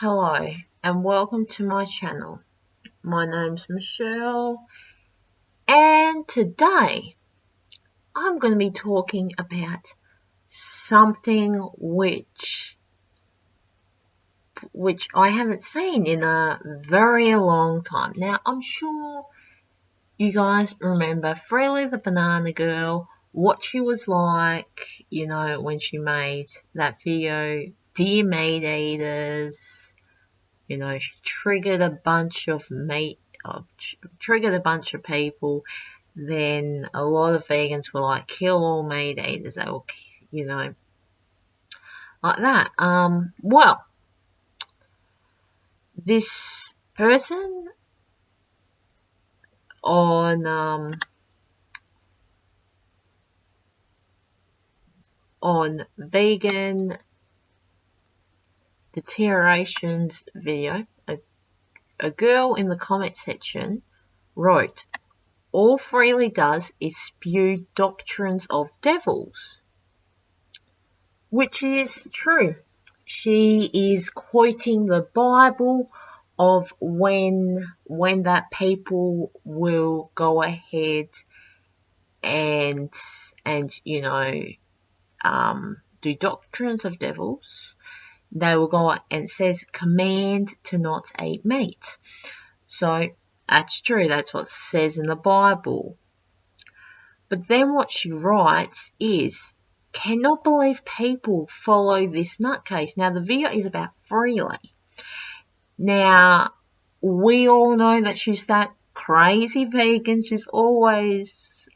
Hello and welcome to my channel. My name's Michelle and today I'm going to be talking about something which I haven't seen in a very long time. Now I'm sure you guys remember Freely the Banana Girl, what she was like, when she made that video, Dear Meat Eaters. She triggered a bunch of people. Then a lot of vegans were like, kill all meat eaters. They were, like that. Well, this person on vegan deteriorations video, a girl in the comment section wrote, all Freely does is spew doctrines of devils. Which is true. She is quoting the Bible of when that people will go ahead and do doctrines of devils. They will go and it says command to not eat meat. So that's true. That's what it says in the Bible. But then what she writes is, cannot believe people follow this nutcase. Now the video is about Freely. Now we all know that she's that crazy vegan. She's always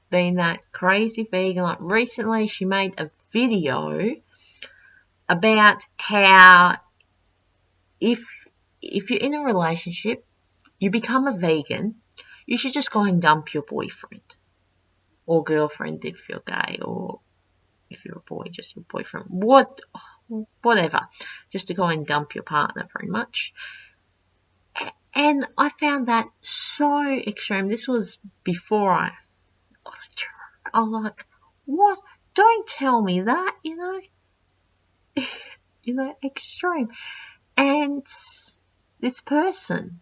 been that crazy vegan. Like recently she made a video about how if you're in a relationship, you become a vegan, you should just go and dump your boyfriend or girlfriend if you're gay, or if you're a boy, just your boyfriend, whatever, just to go and dump your partner pretty much. And I found that so extreme. This was before I was like, what? Don't tell me that, extreme. And this person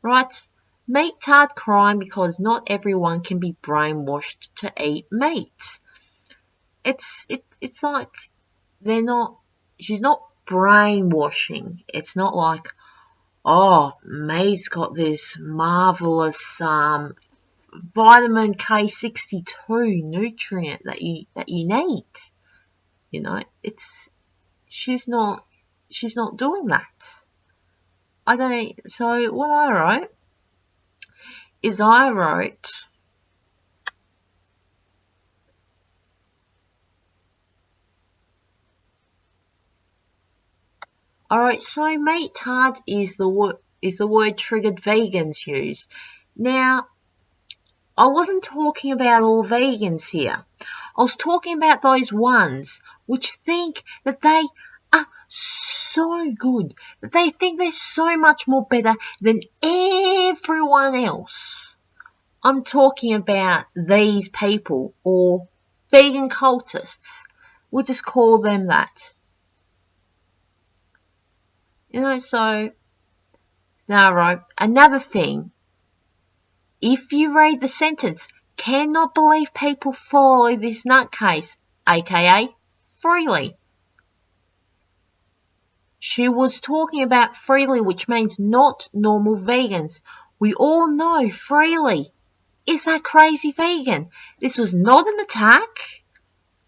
writes, meat tart crime because not everyone can be brainwashed to eat meat. It's like she's not brainwashing. It's not like, oh, meat's got this marvelous vitamin K62 nutrient that you need. She's not doing that. So what I wrote is I wrote so meat tart is the word triggered vegans use. Now I wasn't talking about all vegans here. I was talking about those ones which think that they are so good, that they think they're so much more better than everyone else. I'm talking about these people, or vegan cultists. We'll just call them that. So now I wrote another thing. If you read the sentence, cannot believe people follow this nutcase, aka Freely. She was talking about Freely, which means not normal vegans. We all know Freely is that crazy vegan. This was not an attack,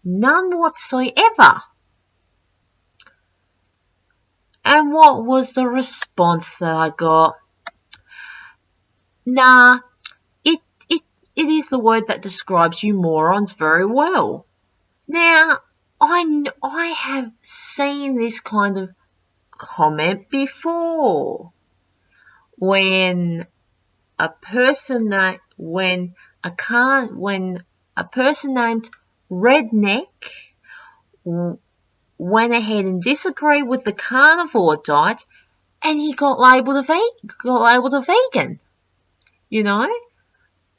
none whatsoever. And what was the response that I got? Nah, it is the word that describes you morons very well. Now, I have seen this kind of comment before. When a person named Redneck went ahead and disagreed with the carnivore diet, and he got labelled a vegan.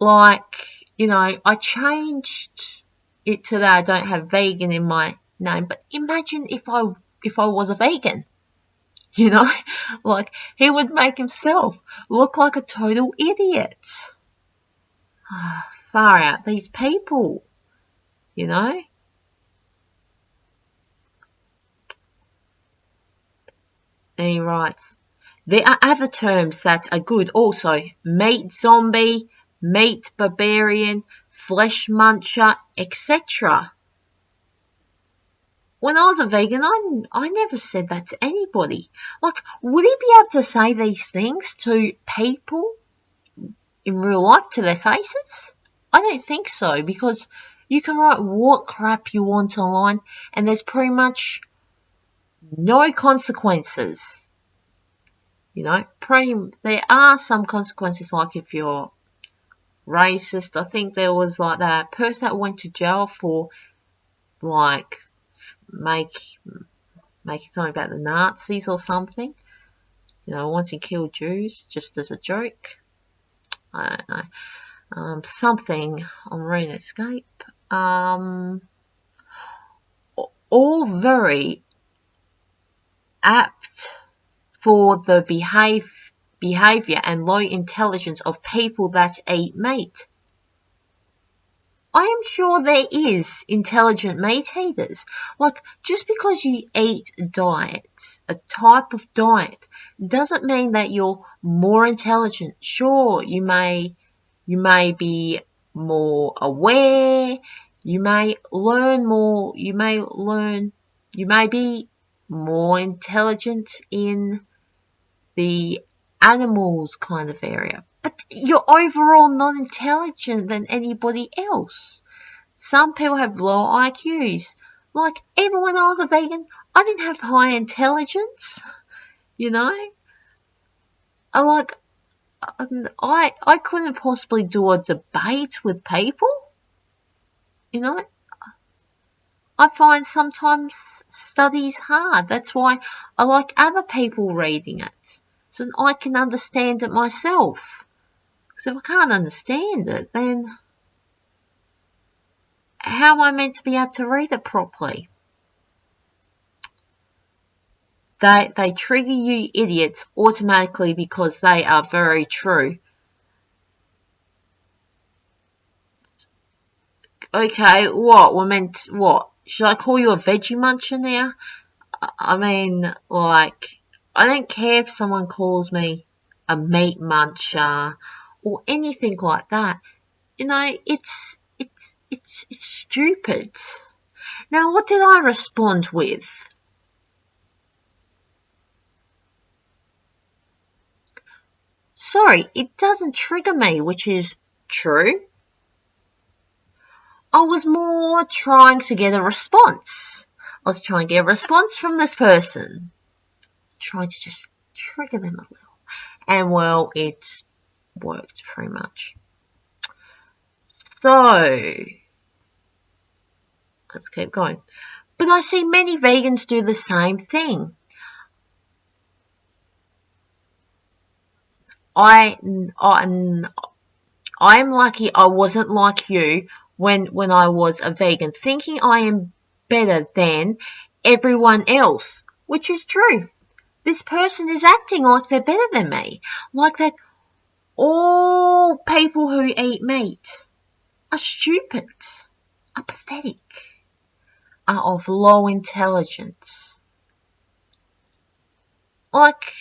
I changed it to that I don't have vegan in my name, but imagine if I was a vegan. You know, like he would make himself look like a total idiot. Far out, these people, you know. And he writes, there are other terms that are good also. Meat zombie, meat barbarian, flesh muncher, etc. When I was a vegan, I never said that to anybody. Like, would he be able to say these things to people in real life, to their faces? I don't think so, because you can write what crap you want online and there's pretty much no consequences. You know, there are some consequences, like if you're racist. I think there was like that person that went to jail for like making something about the Nazis or something. You know, once he killed Jews just as a joke. I don't know. Something on RuneScape. All very apt for the behavior and low intelligence of people that eat meat. I am sure there is intelligent meat eaters. Like, just because you eat a type of diet, doesn't mean that you're more intelligent. Sure, you may be more aware, you may learn more, you may be more intelligent in the animals kind of area. But you're overall not intelligent than anybody else. Some people have low IQs. Like, even when I was a vegan, I didn't have high intelligence. You know? I couldn't possibly do a debate with people. You know? I find sometimes studies hard. That's why I like other people reading it, so that I can understand it myself. Because if I can't understand it, then how am I meant to be able to read it properly? They trigger you idiots automatically because they are very true. Okay, what? Should I call you a veggie muncher now? I mean, like, I don't care if someone calls me a meat muncher or anything like that. You know, it's stupid. Now, what did I respond with? Sorry, it doesn't trigger me, which is true. I was more trying to get a response. I was trying to get a response from this person. Trying to just trigger them a little. And, well, it worked pretty much. So, let's keep going. But I see many vegans do the same thing. I'm lucky I wasn't like you when I was a vegan, thinking I am better than everyone else, which is true. This person is acting like they're better than me, like that all people who eat meat are stupid, are pathetic, are of low intelligence. Like,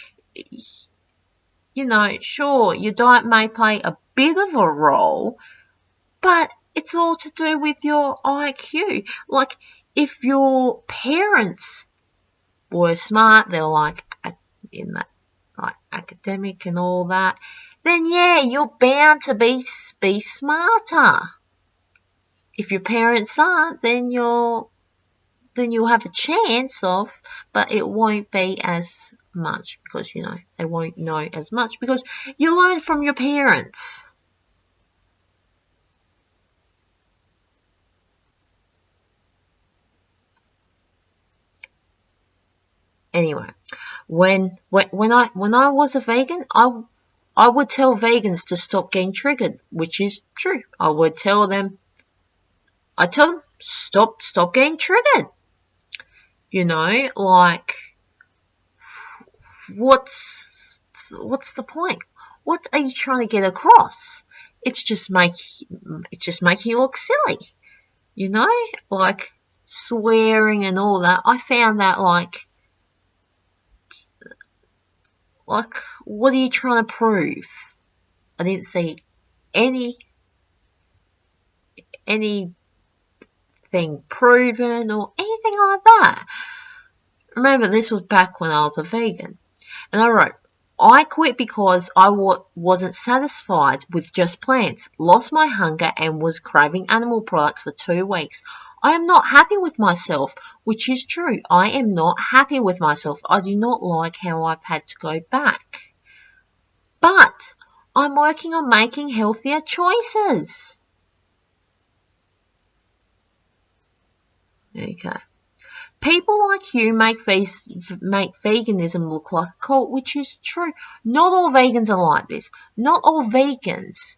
you know, sure, your diet may play a bit of a role, but it's all to do with your IQ. Like, if your parents were smart, they're like in that like academic and all that, then yeah, you're bound to be smarter. If your parents aren't, then you'll have a chance of, but it won't be as much because, you know, they won't know as much because you learn from your parents. Anyway, when I was a vegan, I would tell vegans to stop getting triggered, which is true. I tell them stop getting triggered. You know, like, what's the point? What are you trying to get across? It's just making you look silly, you know, like swearing and all that. I found that like what are you trying to prove? I didn't see anything proven or anything like that. Remember, this was back when I was a vegan, and I wrote, I quit because I wasn't satisfied with just plants, lost my hunger, and was craving animal products for 2 weeks. I am not happy with myself, which is true. I am not happy with myself. I do not like how I've had to go back. But I'm working on making healthier choices. Okay. People like you make veganism look like a cult, which is true. Not all vegans are like this. Not all vegans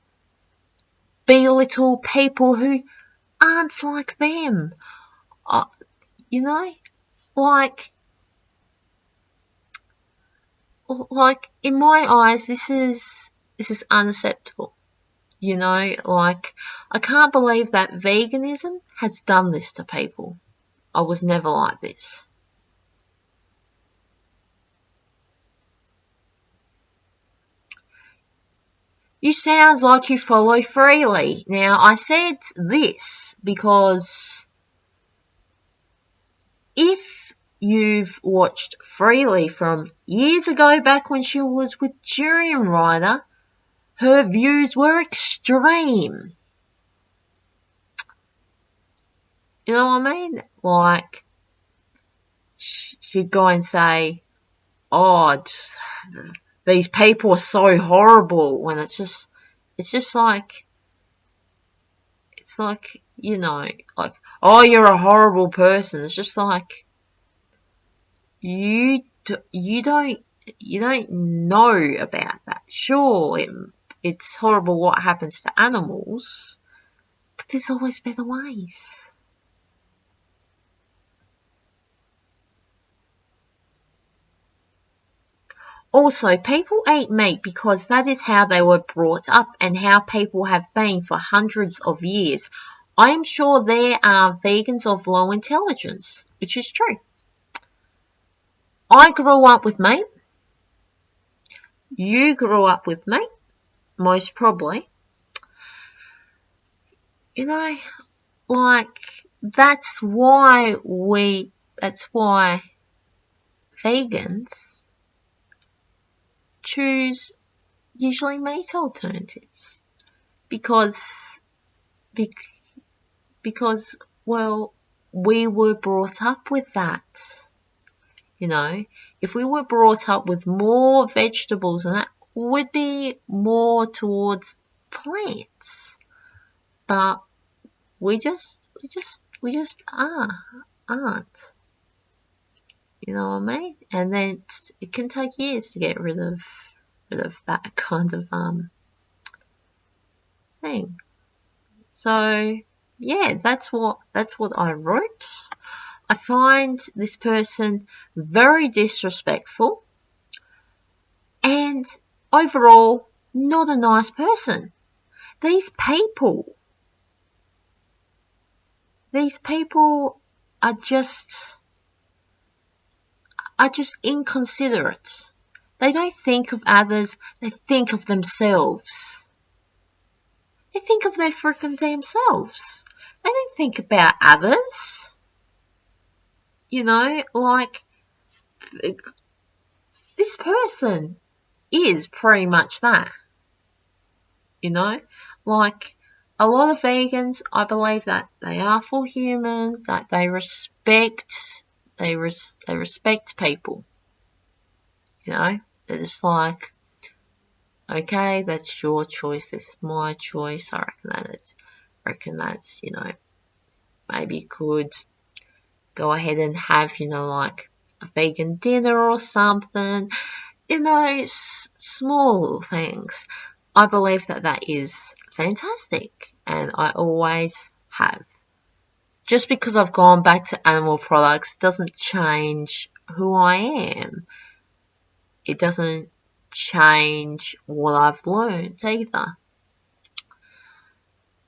belittle people who aren't like them. You know, like in my eyes, this is unacceptable. You know, like I can't believe that veganism has done this to people. I was never like this. You sounds like you follow freely. Now, I said this because if you've watched Freely from years ago, back when she was with Durian Rider, her views were extreme. You know what I mean? Like, she'd go and say, oh, these people are so horrible, when it's just like, it's like, you know, like, oh, you're a horrible person. It's just like, you don't know about that. Sure, it's horrible what happens to animals, but there's always better ways. Also, people eat meat because that is how they were brought up and how people have been for hundreds of years. I am sure there are vegans of low intelligence, which is true. I grew up with meat. You grew up with meat, most probably. You know, like, that's why vegans choose usually meat alternatives, because well, we were brought up with that. You know, if we were brought up with more vegetables, and that would be more towards plants, but we just aren't. You know what I mean? And then it can take years to get rid of that kind of thing. So yeah, that's what I wrote. I find this person very disrespectful and overall not a nice person. These people are just inconsiderate. They don't think of others, they think of themselves. They think of their freaking damn selves. They don't think about others. You know, like, this person is pretty much that. You know, like, a lot of vegans, I believe that they are for humans, that they respect people. You know, they're just like, okay, that's your choice, this is my choice. I reckon that's, you know, maybe you could go ahead and have, you know, like a vegan dinner or something. You know, small little things. I believe that is fantastic, and I always have. Just because I've gone back to animal products doesn't change who I am. it doesn't change what I've learned either.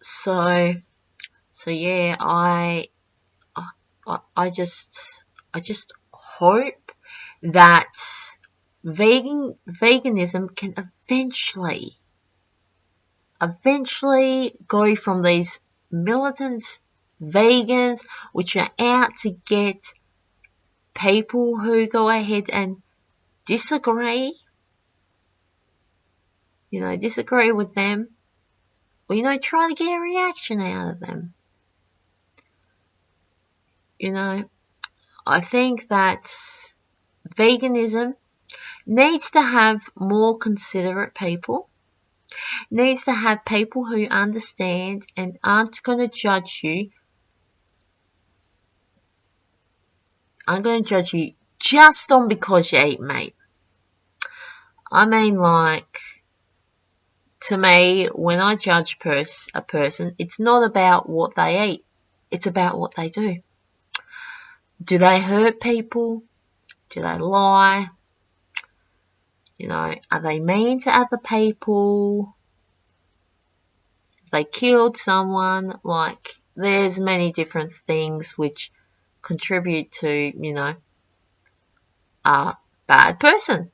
So yeah, I just hope that veganism can eventually go from these militant vegans which are out to get people who go ahead and disagree with them, or, try to get a reaction out of them. I think that veganism needs to have more considerate people, needs to have people who understand and aren't going to judge you. I'm going to judge you just on because you eat meat. I mean, to me, when I judge a person, it's not about what they eat. It's about what they do. Do they hurt people? Do they lie? Are they mean to other people? Have they killed someone? There's many different things which contribute to, a bad person.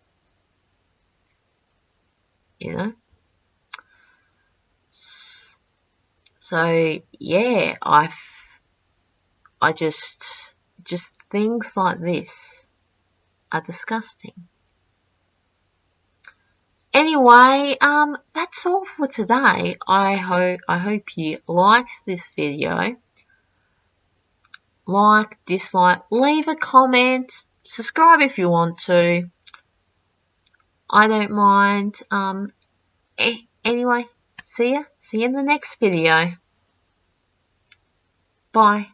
So yeah, I just things like this are disgusting. Anyway, that's all for today. I hope you liked this video. Like, dislike, leave a comment, subscribe if you want to. I don't mind. Anyway, see you in the next video. Bye.